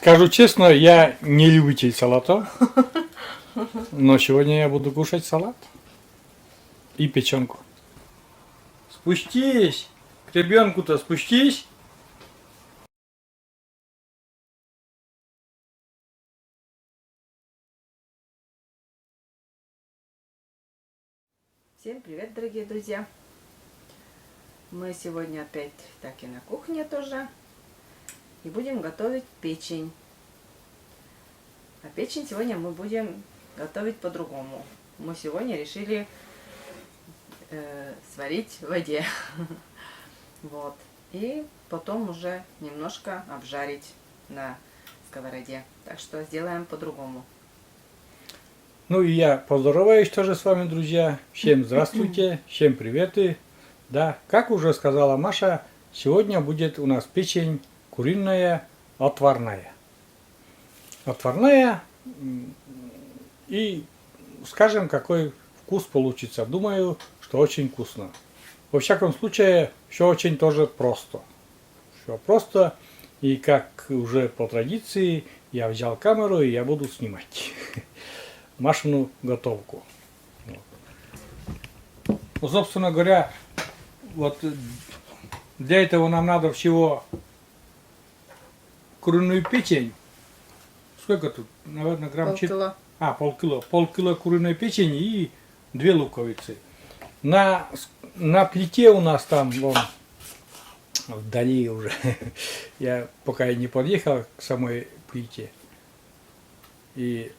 Скажу честно, я не любитель салатов, но сегодня я буду кушать салат и печенку. Спустись! К ребенку-то спустись! Всем привет, дорогие друзья! Мы сегодня опять так и на кухне тоже. И будем готовить печень. А печень сегодня мы будем готовить по-другому. Мы сегодня решили сварить в воде. Вот. И потом уже немножко обжарить на сковороде. Так что сделаем по-другому. Ну и я поздороваюсь тоже с вами, друзья. Всем здравствуйте, всем приветы. Да, как уже сказала Маша, сегодня будет у нас печень куриная отварная. Отварная, и скажем, какой вкус получится. Думаю, что очень вкусно. Во всяком случае, все очень тоже просто. Все просто, и как уже по традиции, я взял камеру и я буду снимать Машину готовку. Ну, собственно говоря, вот для этого нам надо всего куриную печень. Сколько тут? Наверное, грамм Полкило. Полкило. Полкило куриной печени и 2 луковицы. На плите у нас там, вон, вдали уже, я пока не подъехал к самой плите. И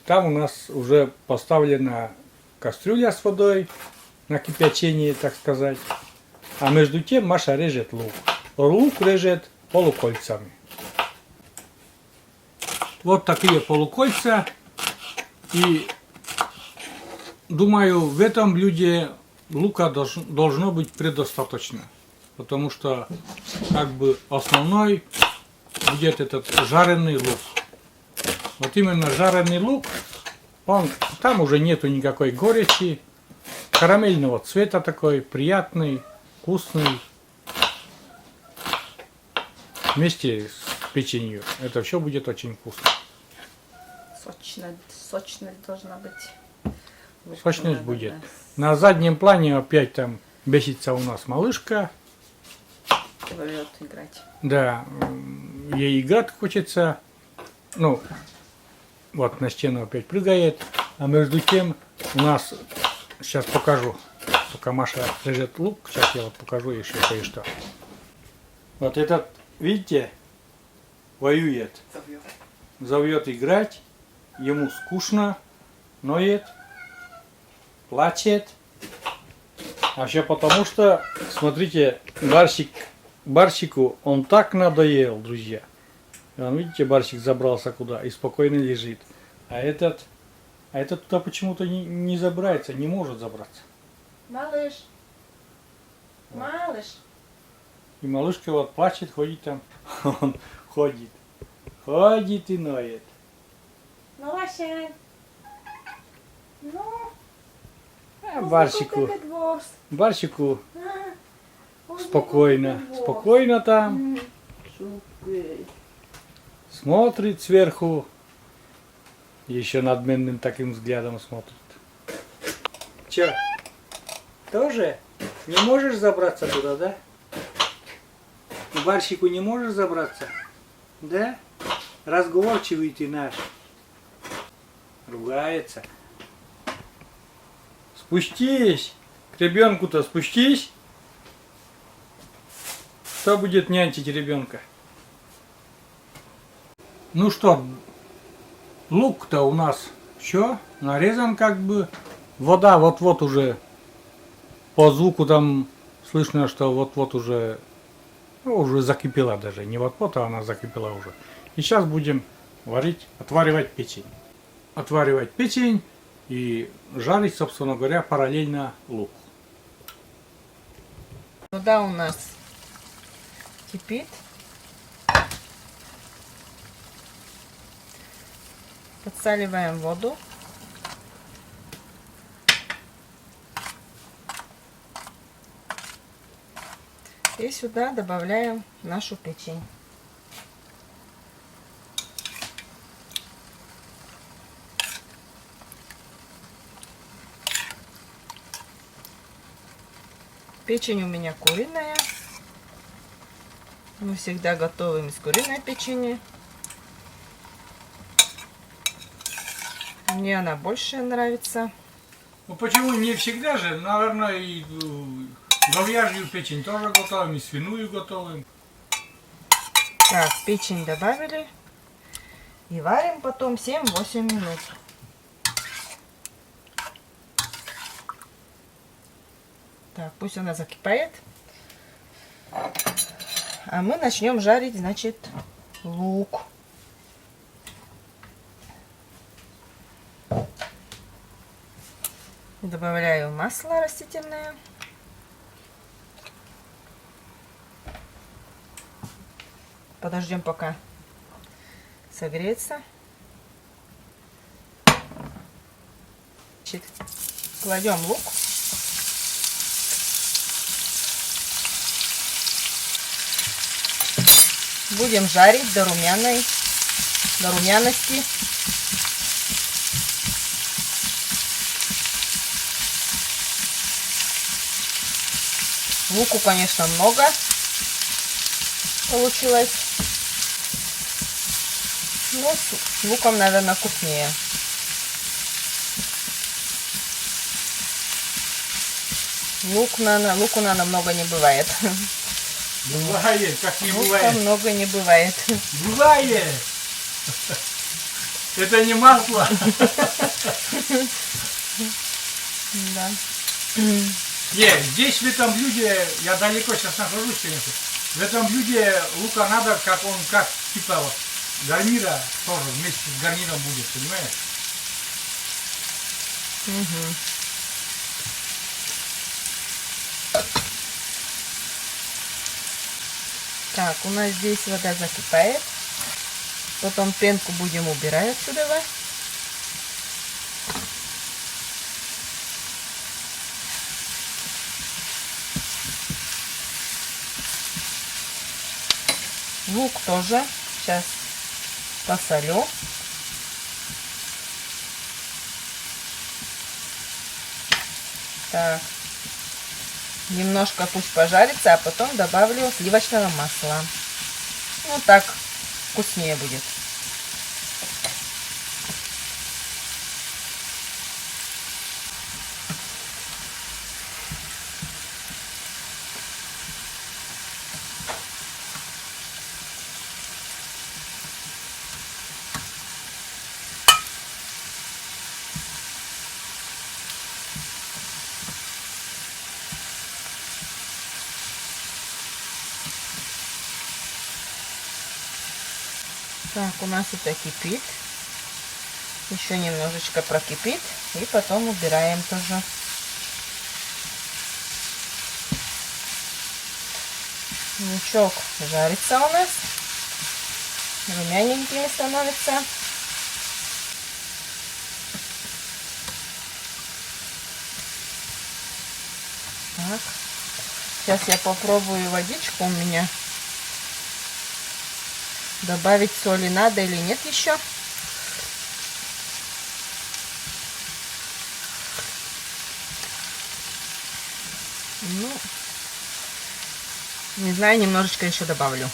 там у нас уже поставлена кастрюля с водой на кипячение, так сказать. А между тем Маша режет лук. Лук режет полукольцами. Вот такие полукольца. И думаю, в этом блюде лука должно быть предостаточно. Потому что как бы основной будет этот жареный лук. Вот именно жареный лук, там уже нету никакой горечи. Карамельного цвета такой, приятный, вкусный. Вместе с печенью. Это все будет очень вкусно. Сочность должна быть. Сочность будет. Да. На заднем плане опять там бесится у нас малышка. Вовет играть. Да, ей играть хочется. Ну, вот на стену опять прыгает. А между тем у нас, сейчас покажу, пока Маша режет лук, сейчас я вот покажу еще кое-что. Вот этот, видите, воюет. Зовет играть, ему скучно, ноет, плачет. А все потому что, смотрите, барсику он так надоел, друзья. Вон, видите, барсик забрался куда и спокойно лежит. А этот туда почему-то не забирается, не может забраться. Малыш. Малыш. И малышка вот плачет, ходит там. Он ходит. Ходит и ноет. Ну, Вася. Ну. Барсику спокойно. Спокойно там. Смотрит сверху. Еще надменным таким взглядом смотрит. Че? Тоже? Не можешь забраться туда, да? К барсику не можешь забраться? Да? Разговорчивый ты наш. Ругается. Спустись! К ребенку-то спустись! Кто будет нянчить ребенка? Ну что, лук-то у нас все нарезан как бы. Вода вот-вот уже по звуку там слышно, что вот-вот уже, ну, уже закипела даже. Не вот-вот, а она закипела уже. И сейчас будем отваривать печень. Отваривать печень и жарить, собственно говоря, параллельно лук. Вода у нас кипит. Подсаливаем воду. И сюда добавляем нашу печень. Печень у меня куриная. Мы всегда готовим из куриной печени. Мне она больше нравится. Ну почему не всегда же, наверное, и говяжью печень тоже готовим, и свиную готовим. Так, печень добавили. И варим потом 7-8 минут. Так, пусть она закипает. А мы начнем жарить, значит, лук. Добавляю масло растительное. Подождем, пока согреется. Значит, кладем лук. Будем жарить до румяности. Луку, конечно, много получилось. Но с луком, наверное, вкуснее. Луку, наверное, много не бывает. Бывает, как не Лука бывает. много не бывает. Бывает! Это не масло. Да. Нет, здесь в этом блюде, я далеко сейчас нахожусь, конечно, в этом блюде лука надо, как он, как типа вот гарнира тоже вместе с гарниром будет, понимаешь? Угу. Так, у нас здесь вода закипает. Потом пенку будем убирать отсюда. Лук тоже сейчас посолю. Так, немножко пусть пожарится, а потом добавлю сливочного масла. Ну так вкуснее будет. Так, у нас это кипит. Еще немножечко прокипит. И потом убираем тоже. Лучок жарится у нас. Румяненькими становится. Так. Сейчас я попробую водичку у меня. Добавить соли надо или нет еще. Ну, не знаю, немножечко еще добавлю.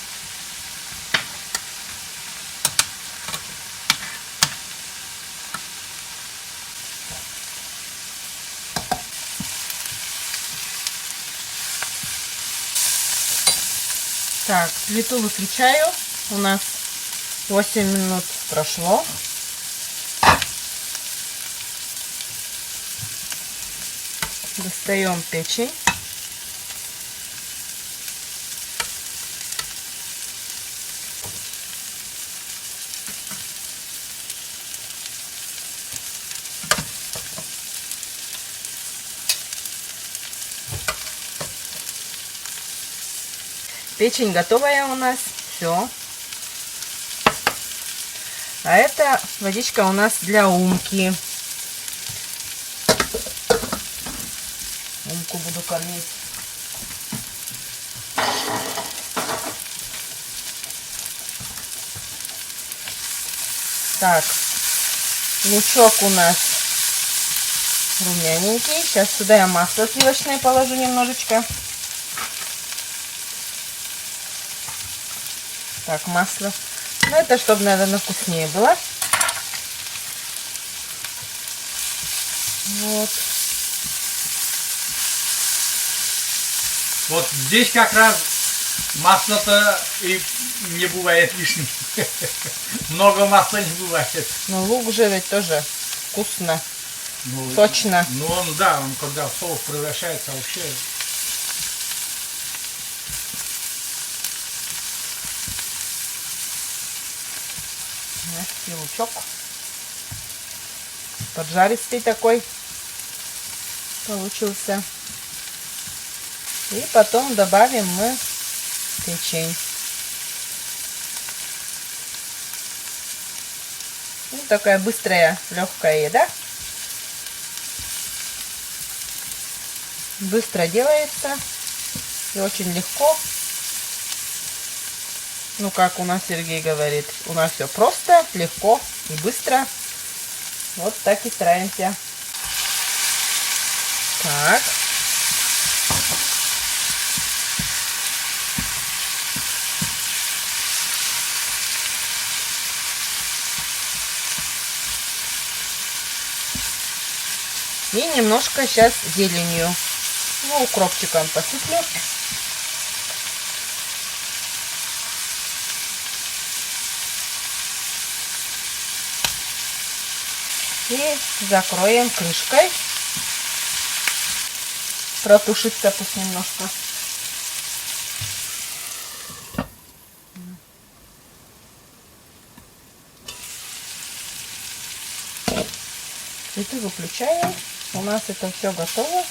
Так, плиту выключаю. У нас 8 минут прошло. Достаем печень. Печень готовая у нас. Все. А это водичка у нас для умки. Умку буду кормить. Так, лучок у нас румяненький. Сейчас сюда я масло сливочное положу немножечко. Так, масло. Ну, это чтобы, наверное, вкуснее было. Вот. Вот здесь как раз масло-то и не бывает лишним. Много масла не бывает. Но лук же ведь тоже вкусно, Ну, сочно. ну он, да, он когда в соус превращается вообще. И лучок. Поджаристый такой получился. И потом добавим мы печень. Ну, такая быстрая, легкая еда. Быстро делается и очень легко. Ну, как у нас Сергей говорит, у нас все просто, легко и быстро. Вот так и стараемся. Так. И немножко сейчас зеленью. Ну, укропчиком посыплю. И закроем крышкой. Протушится пусть немножко. Плиту выключаем. У нас это все готово.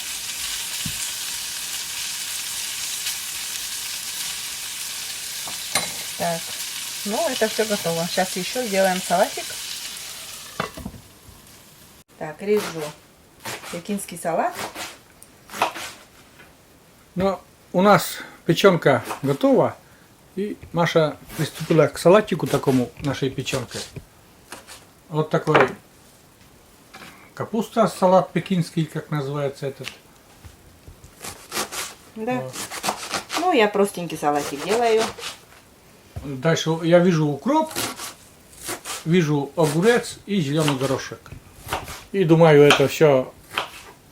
Так, ну это все готово. Сейчас еще сделаем салатик. Так, режу пекинский салат. Ну, у нас печенка готова. И Маша приступила к салатику такому нашей печенкой. Вот такой капуста, салат пекинский, как называется этот. Да. Вот. Ну, я простенький салатик делаю. Дальше я вижу укроп, вижу огурец и зеленый горошек. И думаю, это все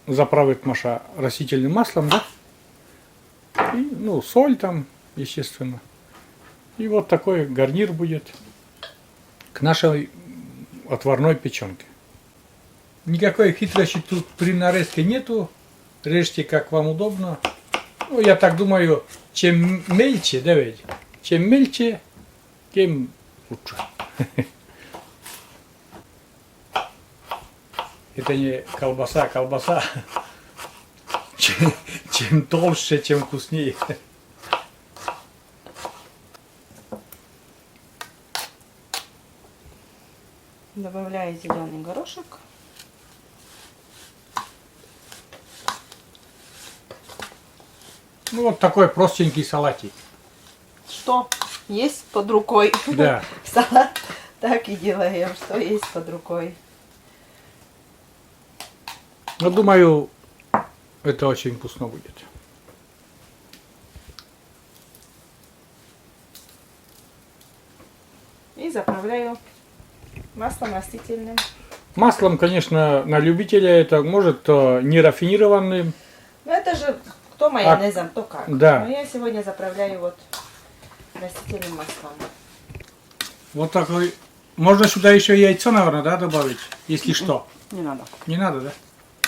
заправит Маша растительным маслом, да? И, ну, соль там, естественно. И вот такой гарнир будет к нашей отварной печенке. Никакой хитрости тут при нарезке нету. Режьте как вам удобно. Ну, я так думаю, чем мельче, да ведь? Чем мельче, тем лучше. Это не колбаса, колбаса. Чем толще, тем вкуснее. Добавляю зеленый горошек. Ну, вот такой простенький салатик. Что есть под рукой? Да. Салат так и делаем, что есть под рукой. Ну, думаю, это очень вкусно будет. И заправляю маслом растительным. Маслом, конечно, на любителя это может не рафинированным. Ну это же кто майонезом, то как. Да. Но я сегодня заправляю вот растительным маслом. Вот такой. Можно сюда еще яйцо, наверное, да, добавить, если что. Не надо. Не надо, да?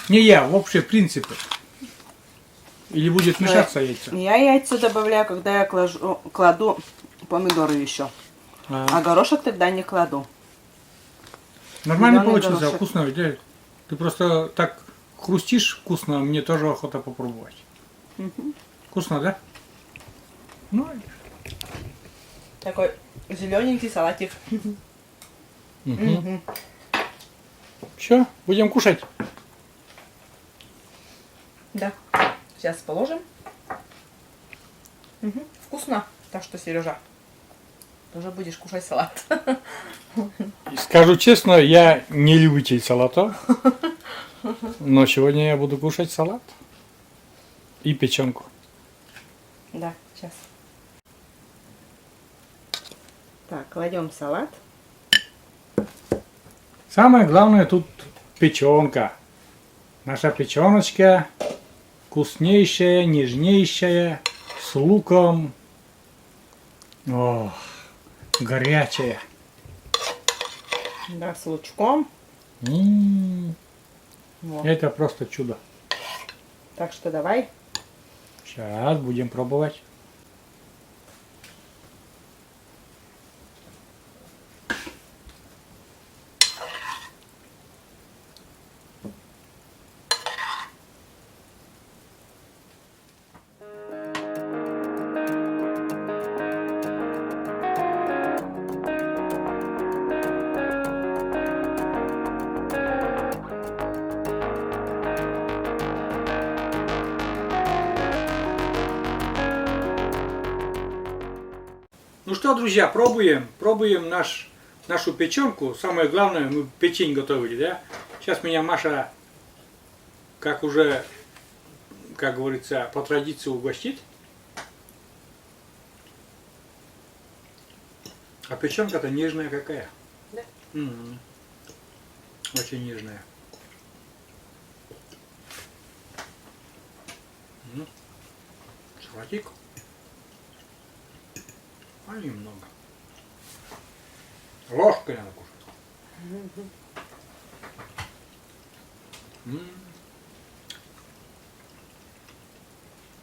Не я, вообще принципы. Или будет мешаться яйцо? Я яйца добавляю, когда я кладу помидоры еще. А горошек тогда не кладу. Нормально Зеленый получился, горошек. вкусно ведь, да? Ты просто так хрустишь вкусно, мне тоже охота попробовать. Вкусно, да? Ну, Такой зелененький салатик. все, будем кушать. Да. Сейчас положим. Вкусно. Так что, Сережа, тоже будешь кушать салат. Скажу честно, я не любитель салата. Но сегодня я буду кушать салат и печенку. Да, сейчас. Так, кладем салат. Самое главное тут печенка. Наша печеночка вкуснейшая, нежнейшая, с луком. О, горячая. Да, с лучком. М, Вот. Это просто чудо. Так что давай. Сейчас будем пробовать. Ну что, друзья, пробуем нашу печенку. Самое главное, мы печень готовили, да? Сейчас меня Маша, как говорится, по традиции угостит. А печенка-то нежная какая. Да. М-м. Очень нежная. Салатик. А немного. Ложкой надо кушать.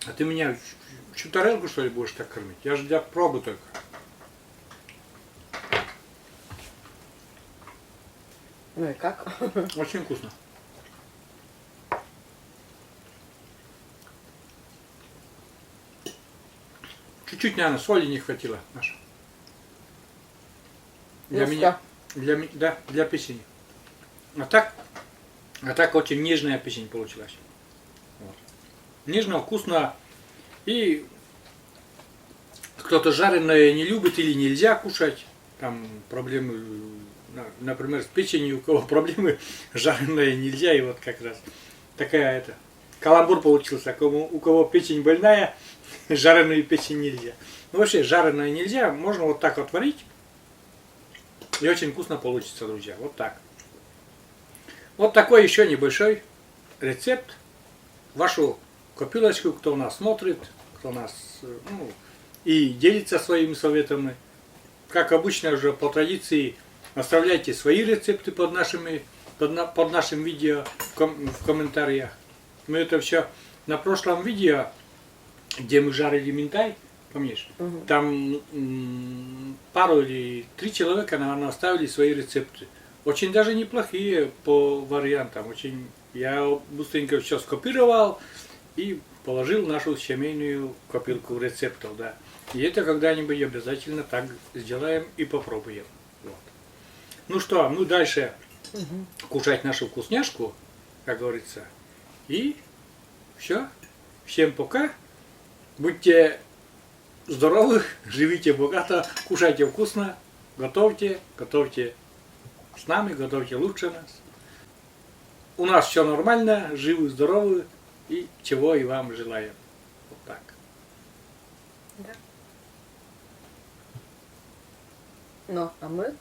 А ты меня всю тарелку, что ли, будешь так кормить? Я же для пробы только. Ну и как? Очень вкусно. Чуть-чуть, наверное, соли не хватило, Маша. Для печени. А так очень нежная печень получилась. Вот. Нежно, вкусно. И кто-то жареное не любит или нельзя кушать. Там проблемы, например, с печенью, у кого проблемы, жареное нельзя. И вот как раз такая каламбур получился. У кого печень больная, жареную печень нельзя. Ну вообще жареное нельзя, можно вот так вот варить. И очень вкусно получится, друзья. Вот так. Вот такой еще небольшой рецепт. Вашу копилочку, кто нас смотрит, кто нас и делится своими советами. Как обычно уже по традиции оставляйте свои рецепты под нашим видео в комментариях. Мы это все на прошлом видео, где мы жарили минтай, помнишь? Угу. Там пару или 3 человека, наверное, оставили свои рецепты. Очень даже неплохие по вариантам. Я быстренько все скопировал и положил в нашу семейную копилку рецептов. Да. И это когда-нибудь обязательно так сделаем и попробуем. Вот. Ну что, мы дальше кушать нашу вкусняшку, как говорится. И все. Всем пока. Будьте здоровы, живите богато, кушайте вкусно, готовьте с нами, готовьте лучше нас. У нас все нормально, живы, здоровы и чего и вам желаем. Вот так. Да. Ну, а мы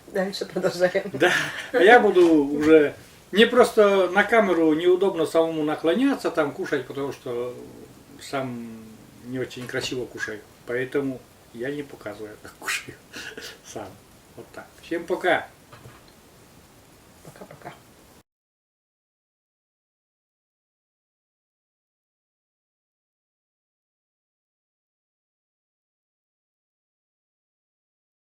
дальше продолжаем. Да, а я буду уже... Мне просто на камеру неудобно самому наклоняться, там кушать, потому что сам не очень красиво кушаю. Поэтому я не показываю, как кушаю сам. Вот так. Всем пока!